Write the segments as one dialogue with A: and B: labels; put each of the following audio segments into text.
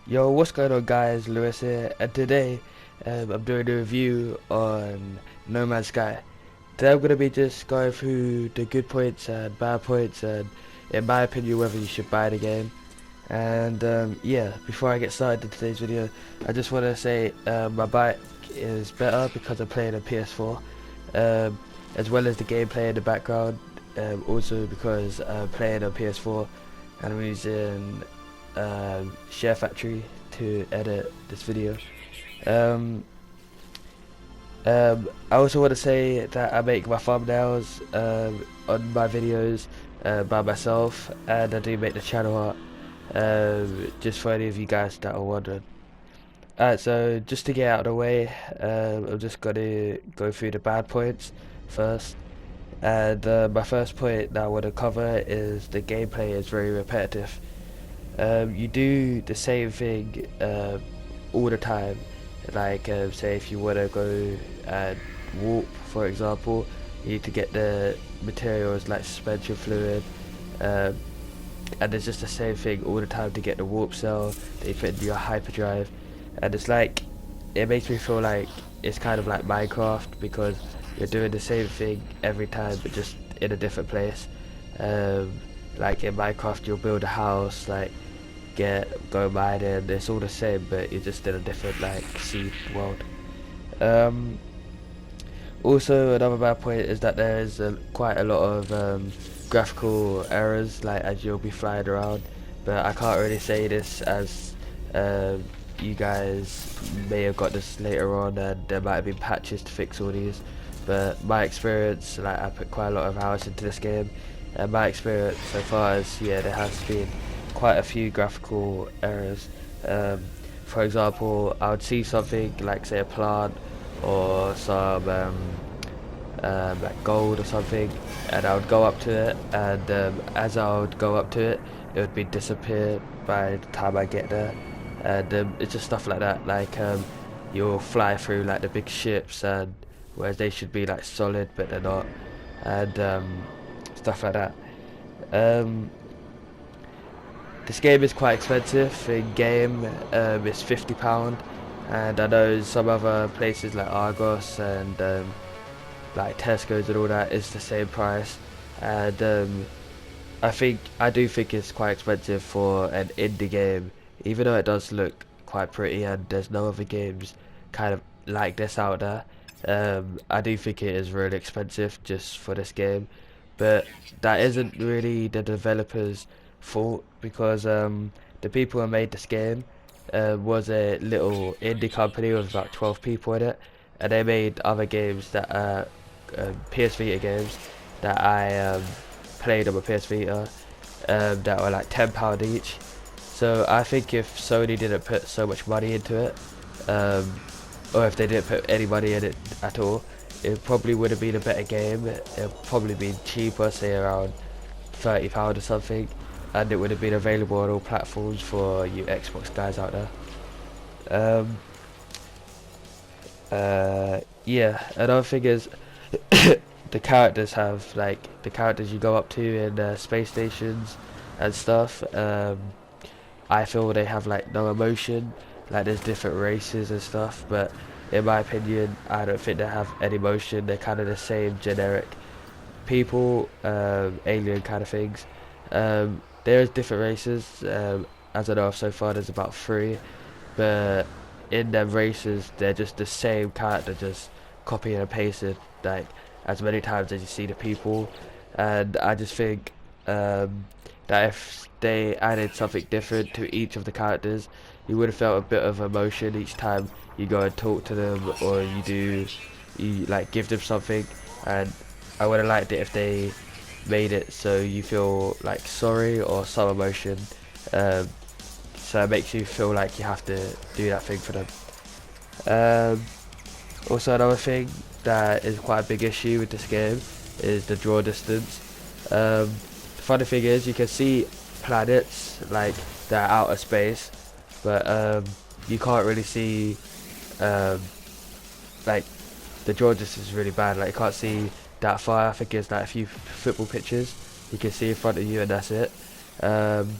A: Yo, what's going on guys, Lewis here, and today I'm doing a review on No Man's Sky. Today I'm going to be just going through the good points and bad points and in my opinion whether you should buy the game. And yeah, before I get started in today's video, I just want to say my bike is better because I'm playing on PS4, as well as the gameplay in the background, also because I'm playing on PS4 and I'm using SHAREfactory to edit this video. Um, I also want to say that I make my thumbnails on my videos by myself, and I do make the channel art, just for any of you guys that are wondering. Alright, so just to get out of the way, I'm just gonna go through the bad points first. And my first point that I want to cover is the gameplay is very repetitive. You do the same thing all the time. Like say if you want to go and warp, for example, you need to get the materials like suspension fluid, um, and it's just the same thing all the time to get the warp cell that you put into your hyperdrive. And it's like, it makes me feel like it's kind of like Minecraft because you're doing the same thing every time but just in a different place. Like in Minecraft you'll build a house, like go mining, it's all the same but you're just in a different like sea world. Um, Also another bad point is that there is quite a lot of graphical errors like as you'll be flying around, but I can't really say this as um, you guys may have got this later on and there might have been patches to fix all these, but my experience, like I put quite a lot of hours into this game, and my experience so far is, yeah, there has been quite a few graphical errors. um, for example, I would see something like say a plant or some like gold or something, and I would go up to it, and as I would go up to it, it would be disappear by the time I get there. And it's just stuff like that, like you'll fly through like the big ships, and whereas they should be like solid but they're not, and stuff like that. um, this game is quite expensive. In game, it's £50, and I know some other places like Argos and like Tesco's and all that is the same price. And I do think it's quite expensive for an indie game, even though it does look quite pretty and there's no other games kind of like this out there. I do think it is really expensive just for this game, but that isn't really the developers' fault because the people who made this game was a little indie company with about 12 people in it, and they made other games that are PS Vita games that I played on my PS Vita, that were like £10 each. So I think if Sony didn't put so much money into it, or if they didn't put any money in it at all, it probably would have been a better game. It probably been cheaper, say around £30 or something, and it would have been available on all platforms for you Xbox guys out there. Um, yeah, another thing is the characters have like the characters you go up to in space stations and stuff. I feel they have like no emotion. Like there's different races and stuff, but in my opinion, I don't think they have any emotion. They're kind of the same generic people, alien kind of things. There's different races. As I know of so far, there's about three, but in them races, they're just the same character, just copy and pasted like as many times as you see the people. And I just think that if they added something different to each of the characters, you would have felt a bit of emotion each time you go and talk to them, or you like give them something. And I would have liked it if they made it so you feel like sorry or some emotion, um, so it makes you feel like you have to do that thing for them. Um, Also another thing that is quite a big issue with this game is the draw distance. The funny thing is you can see planets like they're outer space, but you can't really see um, like the draw distance is really bad. Like you can't see that far. I think it's like a few football pitches you can see in front of you and that's it. Um,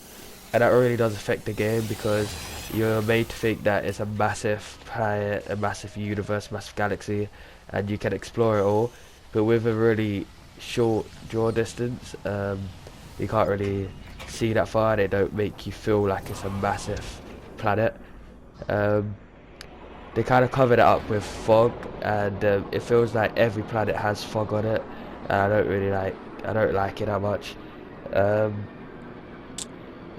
A: and that really does affect the game because you're made to think that it's a massive planet, a massive universe, massive galaxy, and you can explore it all. But with a really short draw distance, you can't really see that far. They don't make you feel like it's a massive planet. Um, they kind of covered it up with fog, and it feels like every planet has fog on it. And I don't like it that much. Um,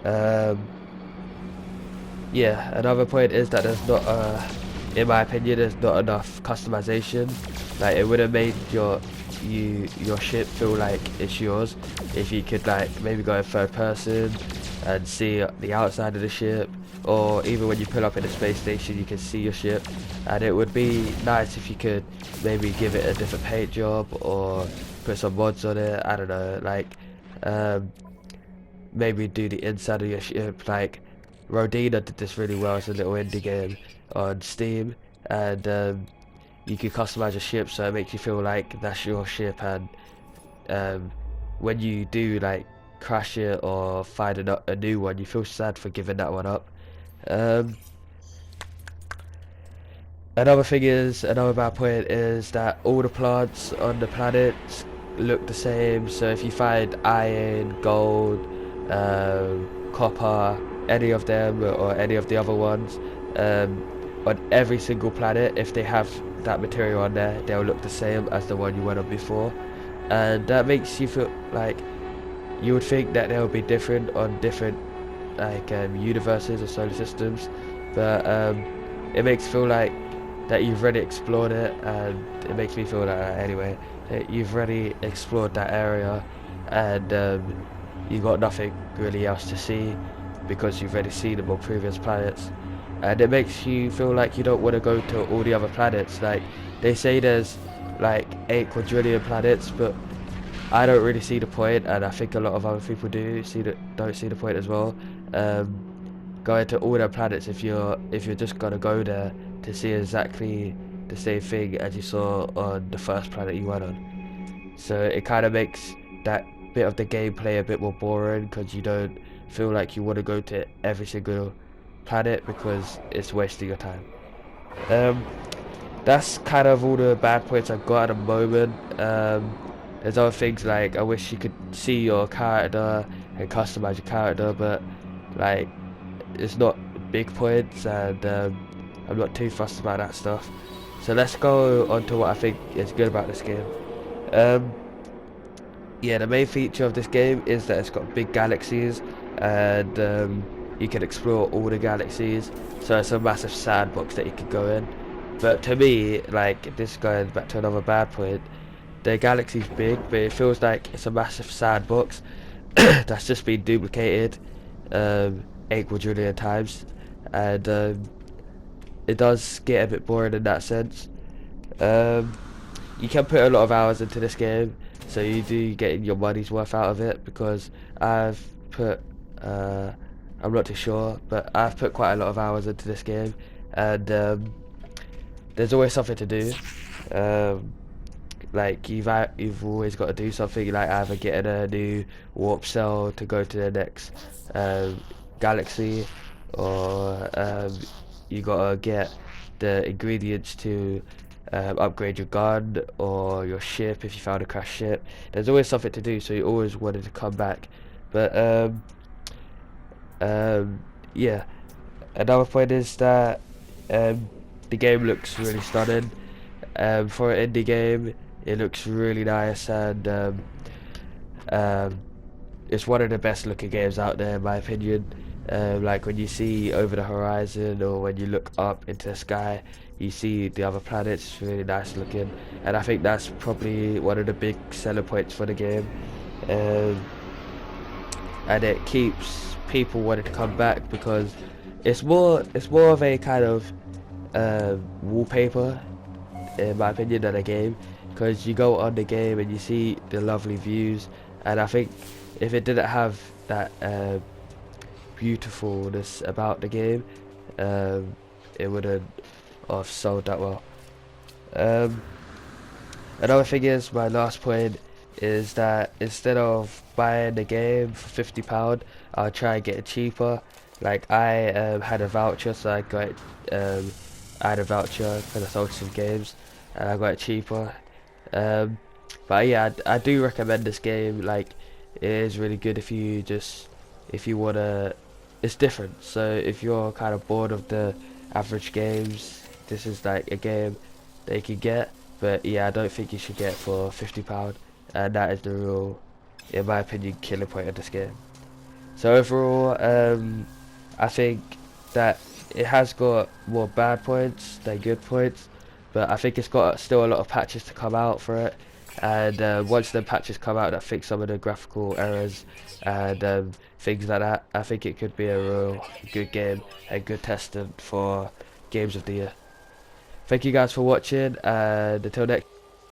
A: um, yeah, another point is that there's not, in my opinion, there's not enough customization. Like it would have made your ship feel like it's yours if you could like maybe go in third person and see the outside of the ship, or even when you pull up in a space station you can see your ship. And it would be nice if you could maybe give it a different paint job or put some mods on it. I don't know, like um, maybe do the inside of your ship. Like Rodina did this really well as a little indie game on Steam, and you can customize your ship so it makes you feel like that's your ship. And when you do like crash it or find a new one, you feel sad for giving that one up. Um, another bad point is that all the plants on the planets look the same. So if you find iron, gold, copper, any of them or any of the other ones, on every single planet, if they have that material on there, they'll look the same as the one you went on before. And that makes you feel like you would think that they'll be different on different like universes or solar systems, but it makes you feel like that you've already explored it, and it makes me feel like anyway that you've already explored that area, and you got nothing really else to see because you've already seen them on previous planets. And it makes you feel like you don't want to go to all the other planets. Like they say there's like 8 quadrillion planets, but I don't really see the point, and I think a lot of other people don't see the point as well. Going to all the planets if you're just gonna go there to see exactly the same thing as you saw on the first planet you went on. So it kind of makes that bit of the gameplay a bit more boring because you don't feel like you want to go to every single planet because it's wasting your time. Um, that's kind of all the bad points I've got at the moment. There's other things like I wish you could see your character and customize your character, but like it's not big points, and I'm not too fussed about that stuff. So let's go on to what I think is good about this game. Um, yeah, the main feature of this game is that it's got big galaxies, and you can explore all the galaxies. So it's a massive sandbox that you can go in. But to me, like this going back to another bad point, the galaxy's big, but it feels like it's a massive sandbox that's just been duplicated 8 quadrillion times, and it does get a bit boring in that sense. You can put a lot of hours into this game, so you do get your money's worth out of it, because I've put, I'm not too sure, but I've put quite a lot of hours into this game, and there's always something to do. Like you've always got to do something, like either getting a new warp cell to go to the next galaxy, or you gotta get the ingredients to upgrade your gun or your ship if you found a crashed ship. There's always something to do, so you always wanted to come back. But yeah, another point is that the game looks really stunning. For an indie game, it looks really nice, and it's one of the best looking games out there in my opinion. Like when you see over the horizon, or when you look up into the sky, you see the other planets. It's really nice looking, and I think that's probably one of the big selling points for the game. And it keeps people wanting to come back because it's more of a kind of wallpaper in my opinion than a game, because you go on the game and you see the lovely views, and I think if it didn't have that beautifulness about the game, it wouldn't have sold that well. Another thing is, my last point is that instead of buying the game for £50, I'll try and get it cheaper. Like I had a voucher, so I got it, I had a voucher because I sold some games, and I got it cheaper. Um, but yeah, I do recommend this game. Like, it is really good if you wanna, it's different. So if you're kind of bored of the average games, this is like a game that you can get. But yeah, I don't think you should get it for £50, and that is the real, in my opinion, killer point of this game. So overall, I think that it has got more bad points than good points, but I think it's got still a lot of patches to come out for it. And once the patches come out that fix some of the graphical errors and things like that, I think it could be a real good game and good testing for games of the year. Thank you guys for watching, and until next